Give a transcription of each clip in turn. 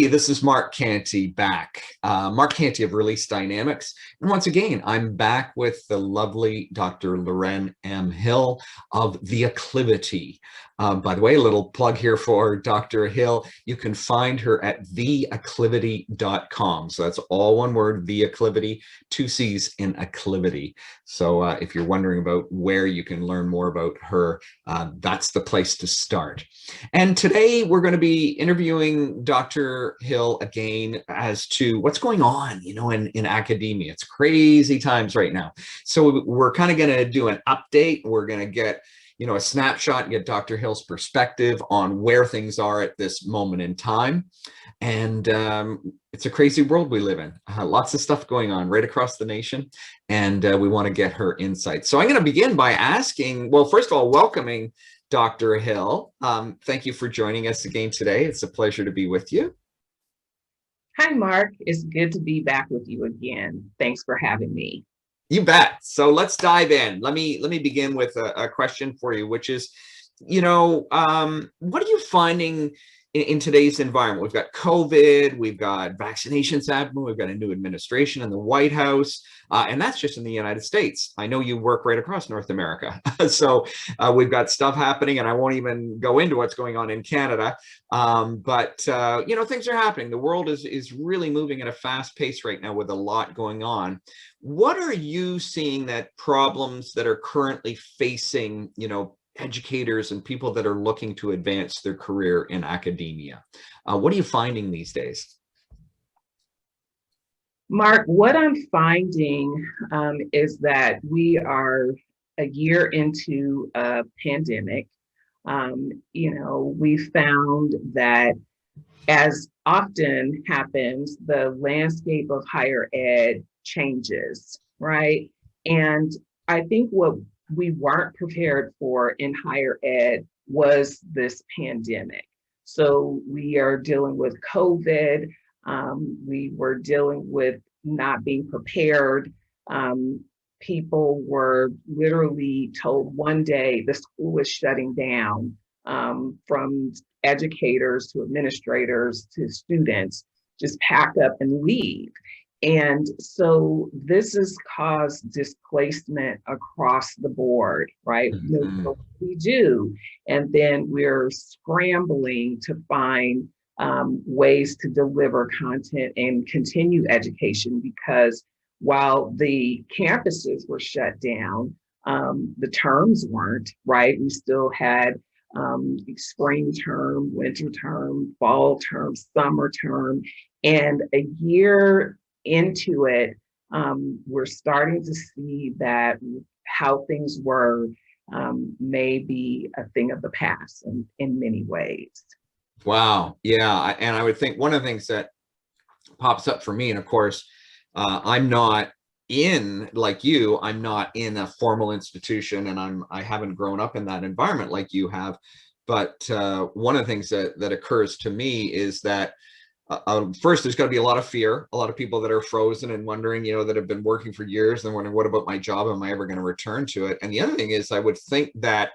Hey, this is Mark Kanty back. Mark Kanty of Release Dynamics. And once again, I'm back with the lovely Dr. Loren M. Hill of The Acclivity. By the way, a little plug here for Dr. Hill. You can find her at theacclivity.com. So that's all one word, The Acclivity, two C's in Acclivity. So if you're wondering about where you can learn more about her, that's the place to start. And today we're going to be interviewing Dr. Hill again as to what's going on, in academia. It's crazy times right now. So we're kind of going to do an update. We're going to get, a snapshot and get Dr. Hill's perspective on where things are at this moment in time. And it's a crazy world we live in. Lots of stuff going on right across the nation. And we want to get her insight. So I'm going to begin by asking, well, first of all, welcoming Dr. Hill. Thank you for joining us again today. It's a pleasure to be with you. Hi, Mark. It's good to be back with you again. Thanks for having me. You bet. So let's dive in. Let me begin with a question for you, which is, what are you finding in today's environment? We've got COVID, we've got vaccinations happening, we've got a new administration in the White House, and that's just in the United States. I know you work right across North America. So we've got stuff happening, and I won't even go into what's going on in Canada. But things are happening. The world is really moving at a fast pace right now with a lot going on. What are you seeing that problems that are currently facing, educators and people that are looking to advance their career in academia? What are you finding these days? Mark, what I'm finding is that we are a year into a pandemic. We found that, as often happens, the landscape of higher ed changes, right? And I think what we weren't prepared for in higher ed was this pandemic. So we are dealing with COVID. We were dealing with not being prepared. People were literally told one day the school was shutting down, from educators to administrators to students, just pack up and leave. And so this has caused displacement across the board, right? Mm-hmm. What we do, and then we're scrambling to find ways to deliver content and continue education, because while the campuses were shut down, the terms weren't, right? We still had spring term, winter term, fall term, summer term, and a year into it, we're starting to see that how things were may be a thing of the past in many ways. Wow. Yeah. And I would think one of the things that pops up for me, and of course, I'm not like you, I'm not in a formal institution, and I haven't grown up in that environment like you have. But one of the things that occurs to me is that first, there's got to be a lot of fear, a lot of people that are frozen and wondering, that have been working for years and wondering, what about my job? Am I ever going to return to it? And the other thing is, I would think that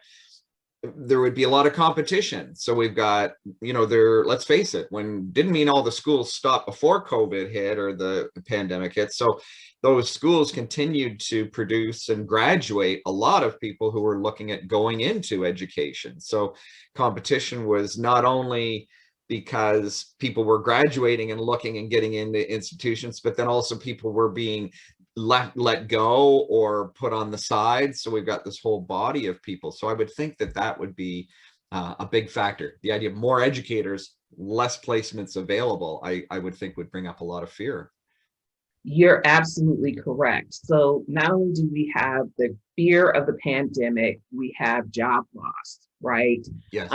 there would be a lot of competition. So we've got, let's face it, didn't mean all the schools stopped before COVID hit or the pandemic hit. So those schools continued to produce and graduate a lot of people who were looking at going into education. So competition was not only because people were graduating and looking and getting into institutions, but then also people were being let go or put on the side. So we've got this whole body of people. So I would think that would be a big factor. The idea of more educators, less placements available, I would think would bring up a lot of fear. You're absolutely correct. So not only do we have the fear of the pandemic, we have job loss, right? Yes.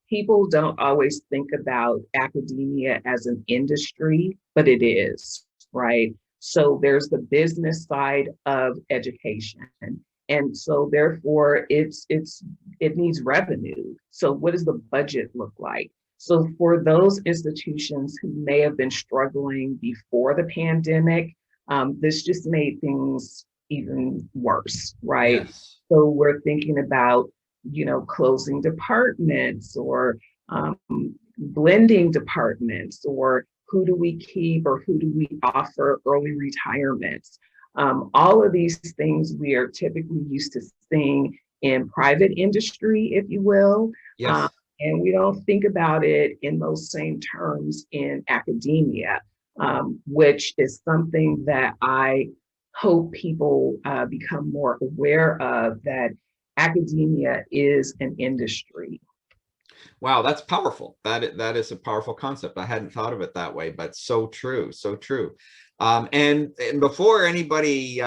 People don't always think about academia as an industry, but it is, right? So there's the business side of education. And so therefore it needs revenue. So what does the budget look like? So for those institutions who may have been struggling before the pandemic, this just made things even worse, right? Yes. So we're thinking about, closing departments or blending departments, or who do we keep, or who do we offer early retirements. All of these things we are typically used to seeing in private industry, if you will. Yes. And we don't think about it in those same terms in academia, which is something that I hope people become more aware of, that academia is an industry. Wow, that's powerful. That is a powerful concept. I hadn't thought of it that way, but so true, so true. And before anybody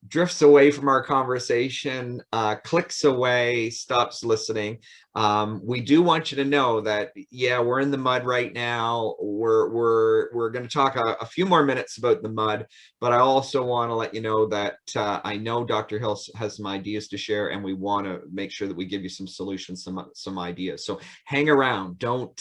drifts away from our conversation, clicks away, stops listening, we do want you to know that, yeah, we're in the mud right now. We're going to talk a few more minutes about the mud, but I also want to let you know that I know Dr. Hill has some ideas to share, and we want to make sure that we give you some solutions, some ideas. So hang around. Don't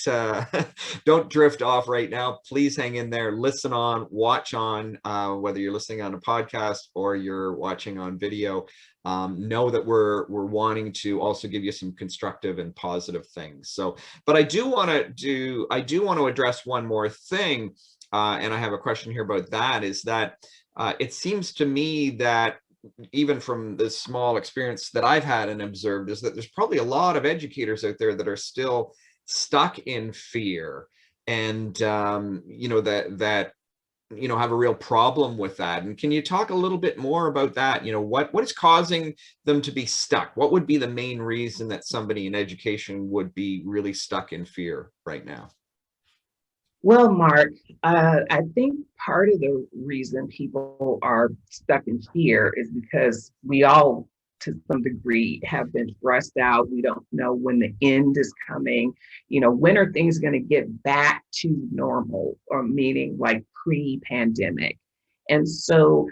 don't drift off right now. Please hang in there. Listen on, watch on, whether you're listening on a podcast or you're watching on video. Know that we're wanting to also give you some constructive and positive things. So, but I do want to address one more thing, and I have a question here about that. Is that it seems to me that, even from the small experience that I've had and observed, is that there's probably a lot of educators out there that are still stuck in fear, and have a real problem with that. And can you talk a little bit more about that? What is causing them to be stuck? What would be the main reason that somebody in education would be really stuck in fear right now? Well, Mark, I think part of the reason people are stuck in fear is because we all, to some degree, have been stressed out. We don't know when the end is coming. When are things going to get back to normal, or meaning like pre-pandemic? And so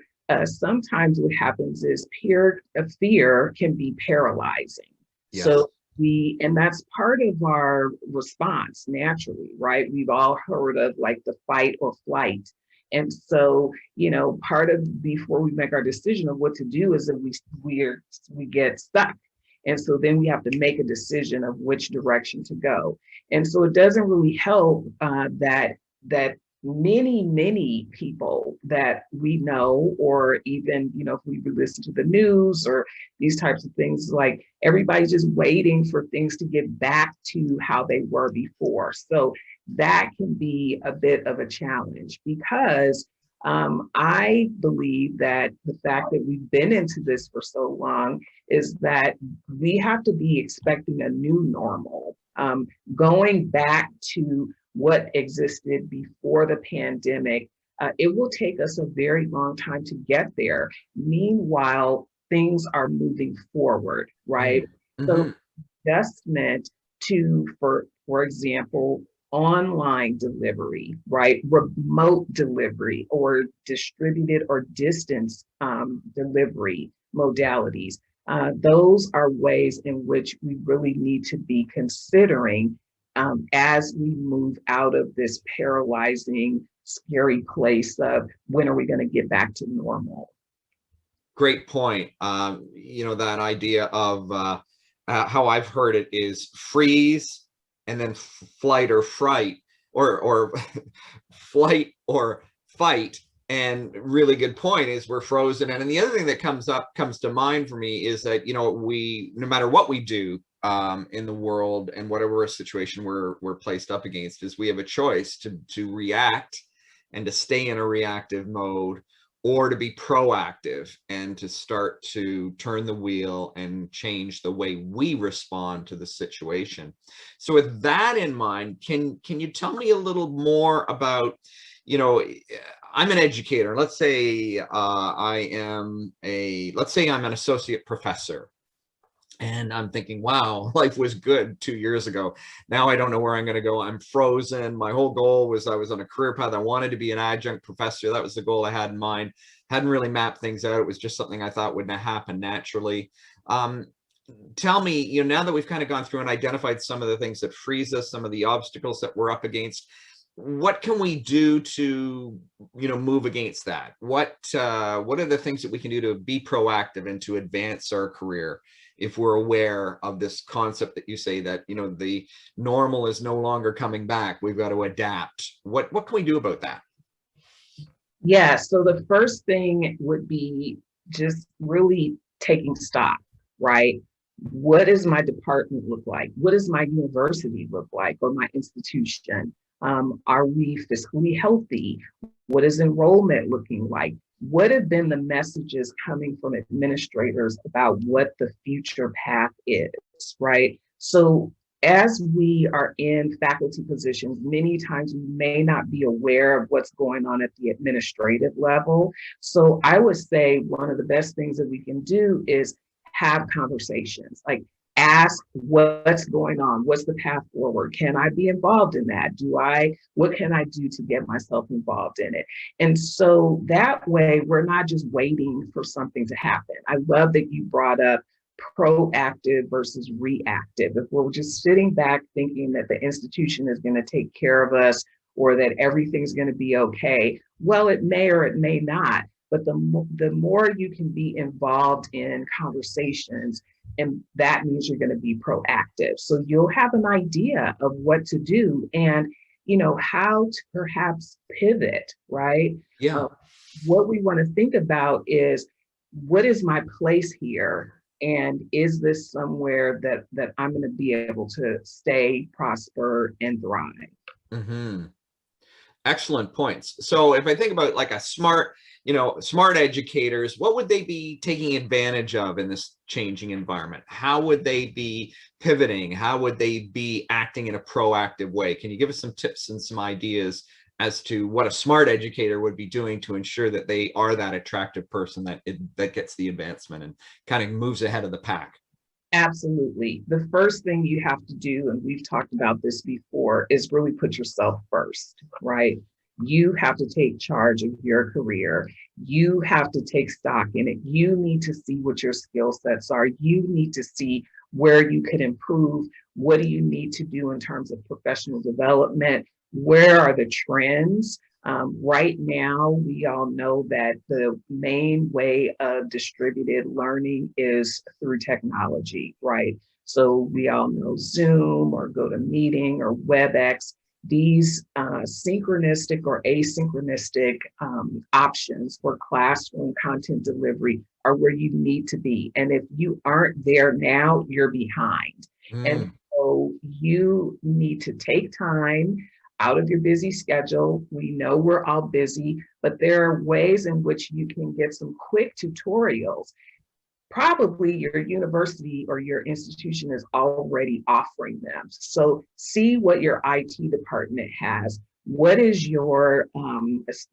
sometimes what happens is fear can be paralyzing. Yes. So and that's part of our response naturally, right? We've all heard of like the fight or flight. And so, part of, before we make our decision of what to do, is that we get stuck. And so then we have to make a decision of which direction to go. And so it doesn't really help that many people that we know, or even, if we listen to the news or these types of things, like everybody's just waiting for things to get back to how they were before. So that can be a bit of a challenge, because I believe that the fact that we've been into this for so long is that we have to be expecting a new normal, going back to what existed before the pandemic. It will take us a very long time to get there. Meanwhile, things are moving forward, right? Mm-hmm. So adjustment to, for example, online delivery, right? Remote delivery, or distributed or distance delivery modalities. Those are ways in which we really need to be considering as we move out of this paralyzing, scary place of when are we going to get back to normal. Great point. That idea of how I've heard it is freeze and then flight or fright, or flight or fight. And really good point is we're frozen. And then the other thing that comes to mind for me is that, we, no matter what we do in the world and whatever situation we're placed up against, is we have a choice to react and to stay in a reactive mode, or to be proactive and to start to turn the wheel and change the way we respond to the situation. So with that in mind, can you tell me a little more about, I'm an educator. Let's say I'm an associate professor. And I'm thinking, wow, life was good 2 years ago. Now I don't know where I'm going to go. I'm frozen. My whole goal was, I was on a career path. I wanted to be an adjunct professor. That was the goal I had in mind. Hadn't really mapped things out. It was just something I thought would happen naturally. Tell me, now that we've kind of gone through and identified some of the things that freeze us, some of the obstacles that we're up against, what can we do to, move against that? What are the things that we can do to be proactive and to advance our career if we're aware of this concept that you say that, the normal is no longer coming back, we've got to adapt? What can we do about that? Yeah, so the first thing would be just really taking stock, right? What does my department look like? What does my university look like, or my institution? Are we fiscally healthy? What is enrollment looking like? What have been the messages coming from administrators about what the future path is, right? So as we are in faculty positions, many times we may not be aware of what's going on at the administrative level. So I would say one of the best things that we can do is have conversations, like ask what's going on, what's the path forward, can I be involved in that, what can I do to get myself involved in it? And so that way we're not just waiting for something to happen. I love that you brought up proactive versus reactive. If we're just sitting back thinking that the institution is going to take care of us or that everything's going to be okay, well, it may or it may not. But the more you can be involved in conversations, and that means you're going to be proactive. So you'll have an idea of what to do and, how to perhaps pivot, right? Yeah. What we want to think about is, what is my place here? And is this somewhere that I'm going to be able to stay, prosper, and thrive? Mm-hmm. Excellent points. So if I think about like a smart educators, what would they be taking advantage of in this changing environment? How would they be pivoting? How would they be acting in a proactive way? Can you give us some tips and some ideas as to what a smart educator would be doing to ensure that they are that attractive person that gets the advancement and kind of moves ahead of the pack? Absolutely. The first thing you have to do, and we've talked about this before, is really put yourself first, right? You have to take charge of your career. You have to take stock in it. You need to see what your skill sets are. You need to see where you could improve. What do you need to do in terms of professional development? Where are the trends? Right now, we all know that the main way of distributed learning is through technology, right? So we all know Zoom or GoToMeeting or WebEx. These synchronistic or asynchronistic options for classroom content delivery are where you need to be. And if you aren't there now, you're behind. And so you need to take time out of your busy schedule. We know we're all busy, but there are ways in which you can get some quick tutorials. Probably your university or your institution is already offering them. So see what your IT department has. What is your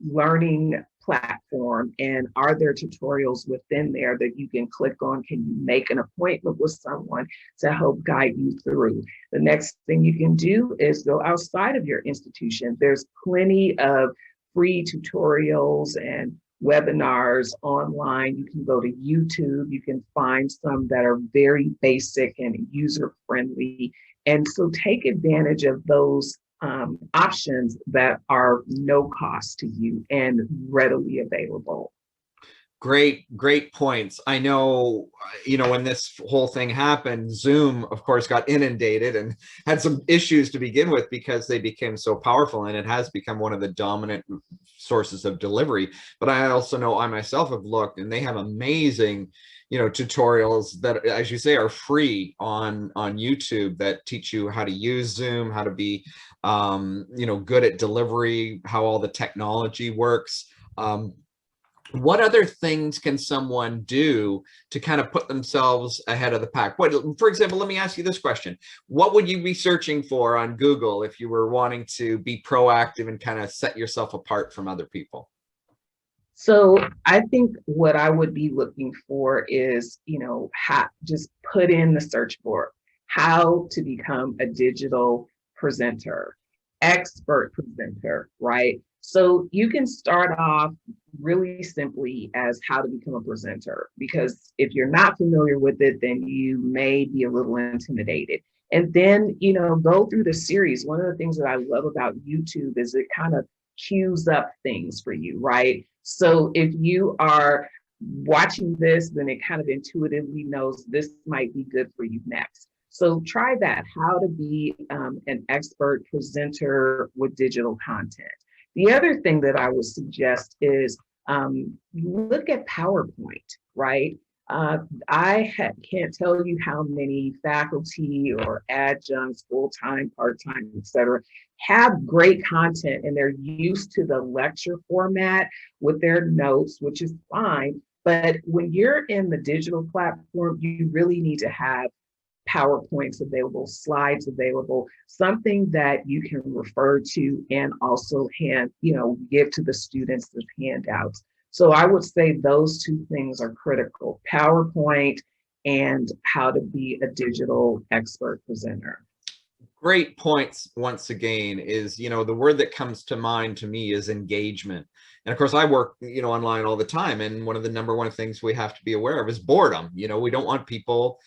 learning platform? And are there tutorials within there that you can click on? Can you make an appointment with someone to help guide you through? The next thing you can do is go outside of your institution. There's plenty of free tutorials and webinars online. You can go to YouTube. You can find some that are very basic and user friendly. And so take advantage of those options that are no cost to you and readily available. Great points. I know, when this whole thing happened, Zoom, of course, got inundated and had some issues to begin with because they became so powerful, and it has become one of the dominant sources of delivery. But I also know I myself have looked, and they have amazing, tutorials that, as you say, are free on YouTube that teach you how to use Zoom, how to be, good at delivery, how all the technology works. What other things can someone do to kind of put themselves ahead of the pack? For example, let me ask you this question. What would you be searching for on Google if you were wanting to be proactive and kind of set yourself apart from other people? So I think what I would be looking for is, just put in the search bar, how to become a digital presenter, expert presenter, right? So you can start off really simply as how to become a presenter, because if you're not familiar with it, then you may be a little intimidated. And then, go through the series. One of the things that I love about YouTube is it kind of cues up things for you, right? So if you are watching this, then it kind of intuitively knows this might be good for you next. So try that, how to be an expert presenter with digital content. The other thing that I would suggest is look at PowerPoint, right? Can't tell you how many faculty or adjuncts, full-time, part-time, et cetera, have great content and they're used to the lecture format with their notes, which is fine. But when you're in the digital platform, you really need to have PowerPoints available, slides available, something that you can refer to and also give to the students as handouts. So I would say those two things are critical: PowerPoint and how to be a digital expert presenter. Great points. Once again, is, the word that comes to mind to me is engagement. And of course, I work, online all the time. And one of the number one things we have to be aware of is boredom. We don't want people,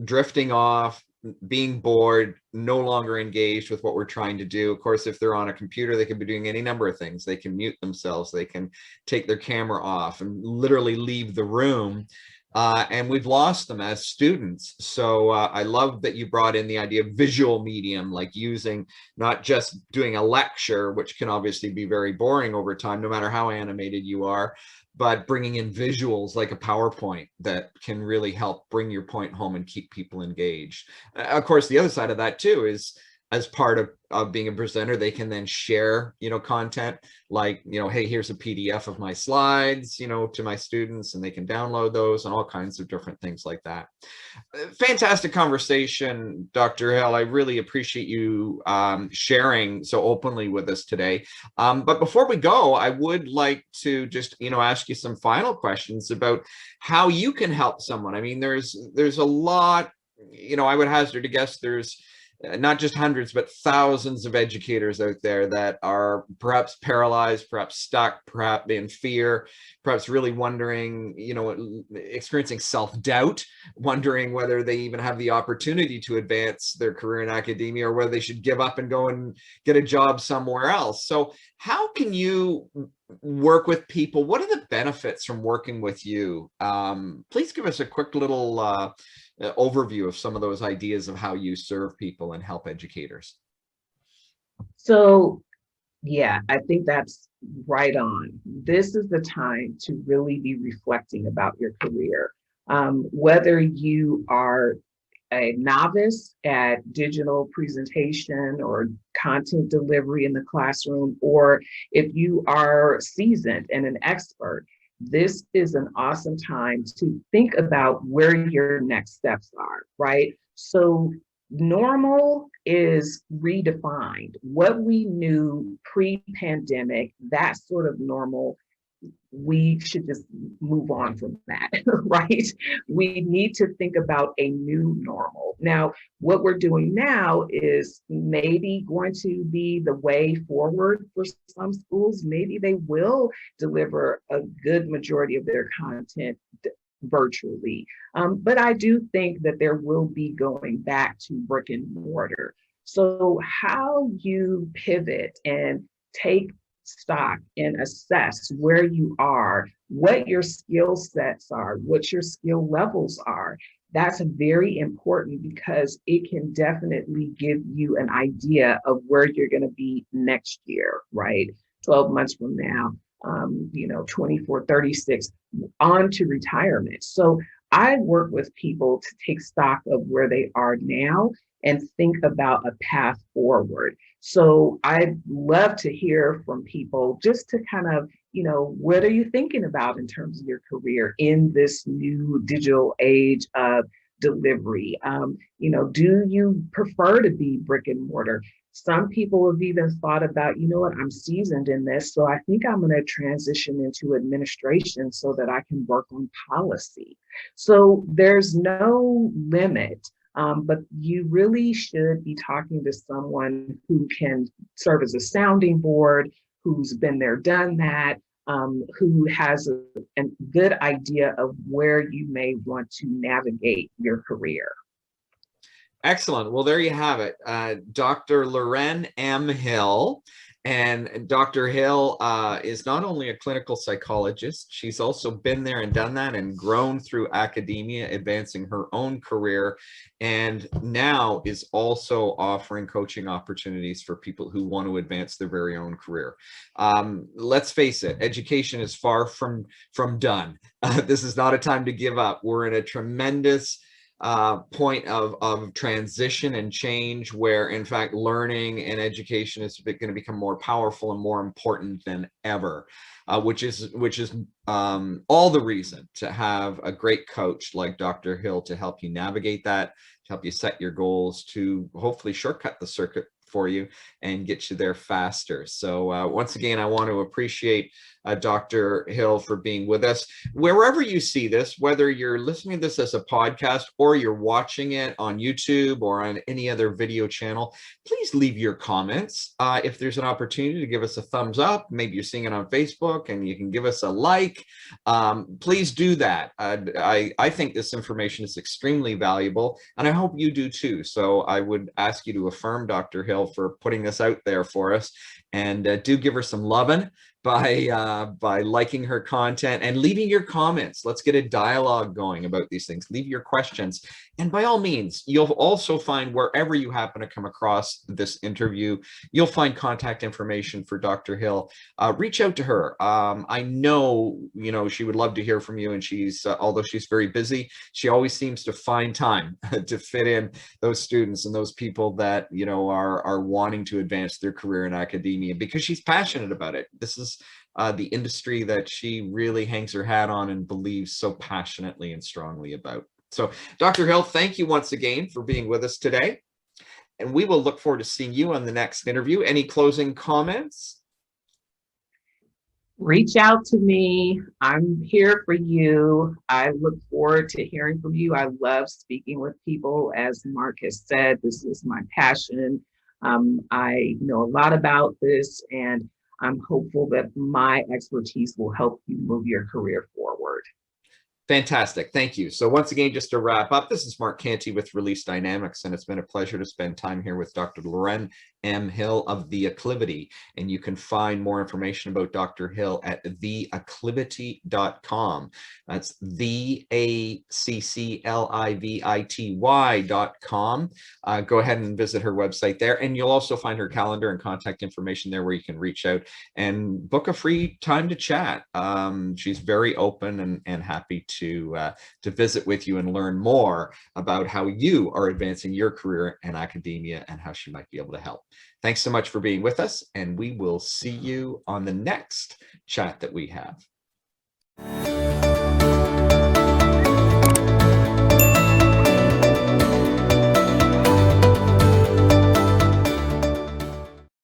drifting off, being bored, no longer engaged with what we're trying to do. Of course, if they're on a computer, they can be doing any number of things. They can mute themselves, they can take their camera off and literally leave the room. And we've lost them as students. So I love that you brought in the idea of visual medium, like using, not just doing a lecture, which can obviously be very boring over time, no matter how animated you are, but bringing in visuals like a PowerPoint that can really help bring your point home and keep people engaged. Of course, the other side of that too is, as part of being a presenter, they can then share, content like, hey, here's a PDF of my slides, to my students, and they can download those and all kinds of different things like that. Fantastic conversation, Dr. Hill. I really appreciate you sharing so openly with us today. But before we go, I would like to just, ask you some final questions about how you can help someone. I mean, there's a lot, I would hazard a guess there's not just hundreds, but thousands of educators out there that are perhaps paralyzed, perhaps stuck, perhaps in fear, perhaps really wondering, experiencing self-doubt, wondering whether they even have the opportunity to advance their career in academia, or whether they should give up and go and get a job somewhere else. So how can you work with people? What are the benefits from working with you? Please give us a quick little overview of some of those ideas of how you serve people and help educators. So, yeah, I think that's right on. This is the time to really be reflecting about your career. Whether you are a novice at digital presentation or content delivery in the classroom, or if you are seasoned and an expert, this is an awesome time to think about where your next steps are, right? So normal is redefined. What we knew pre-pandemic, that sort of normal, we should just move on from that, right? We need to think about a new normal. Now, what we're doing now is maybe going to be the way forward for some schools. Maybe they will deliver a good majority of their content virtually. But I do think that there will be going back to brick and mortar. So how you pivot and take stock and assess where you are, what your skill sets are, what your skill levels are. That's very important because it can definitely give you an idea of where you're going to be next year, right? 12 months from now, 24, 36, on to retirement. So I work with people to take stock of where they are now and think about a path forward. So I'd love to hear from people just to kind of, what are you thinking about in terms of your career in this new digital age of delivery? Do you prefer to be brick and mortar? Some people have even thought about, I'm seasoned in this, so I think I'm going to transition into administration so that I can work on policy. So there's no limit. But you really should be talking to someone who can serve as a sounding board, who's been there, done that, who has a good idea of where you may want to navigate your career. Excellent. Well, there you have it. Dr. Loren M. Hill. And Dr. Hill is not only a clinical psychologist, she's also been there and done that and grown through academia, advancing her own career, and now is also offering coaching opportunities for people who want to advance their very own career. Let's face it, education is far from done. This is not a time to give up. We're in a tremendous point of transition and change, where in fact learning and education is going to become more powerful and more important than ever, which is all the reason to have a great coach like Dr. Hill to help you navigate that, to help you set your goals, to hopefully shortcut the circuit for you and get you there faster. So once again, I want to appreciate Dr. Hill for being with us. Wherever you see this, whether you're listening to this as a podcast or you're watching it on YouTube or on any other video channel, please leave your comments. If there's an opportunity to give us a thumbs up, maybe you're seeing it on Facebook and you can give us a like, please do that. I think this information is extremely valuable, and I hope you do too. So I would ask you to affirm Dr. Hill for putting this out there for us, and do give her some loving by liking her content and leaving your comments. Let's get a dialogue going about these things. Leave your questions, and by all means, you'll also find, wherever you happen to come across this interview, you'll find contact information for Dr. Hill. Reach out to her. I know, she would love to hear from you, and she's although she's very busy, she always seems to find time to fit in those students and those people that are wanting to advance their career in academia, because she's passionate about it. This is the industry that she really hangs her hat on and believes so passionately and strongly about. So, Dr. Hill, thank you once again for being with us today, and we will look forward to seeing you on the next interview. Any closing comments? Reach out to me. I'm here for you. I look forward to hearing from you. I love speaking with people. As Mark has said, this is my passion. I know a lot about this, and I'm hopeful that my expertise will help you move your career forward. Fantastic. Thank you. So once again, just to wrap up, this is Mark Kanty with Release Dynamics, and it's been a pleasure to spend time here with Dr. Loren M. Hill of The Acclivity. And you can find more information about Dr. Hill at theacclivity.com. That's theacclivity.com. Go ahead and visit her website there, and you'll also find her calendar and contact information there, where you can reach out and book a free time to chat. She's very open and happy to visit with you and learn more about how you are advancing your career in academia and how she might be able to help. Thanks so much for being with us, and we will see you on the next chat that we have.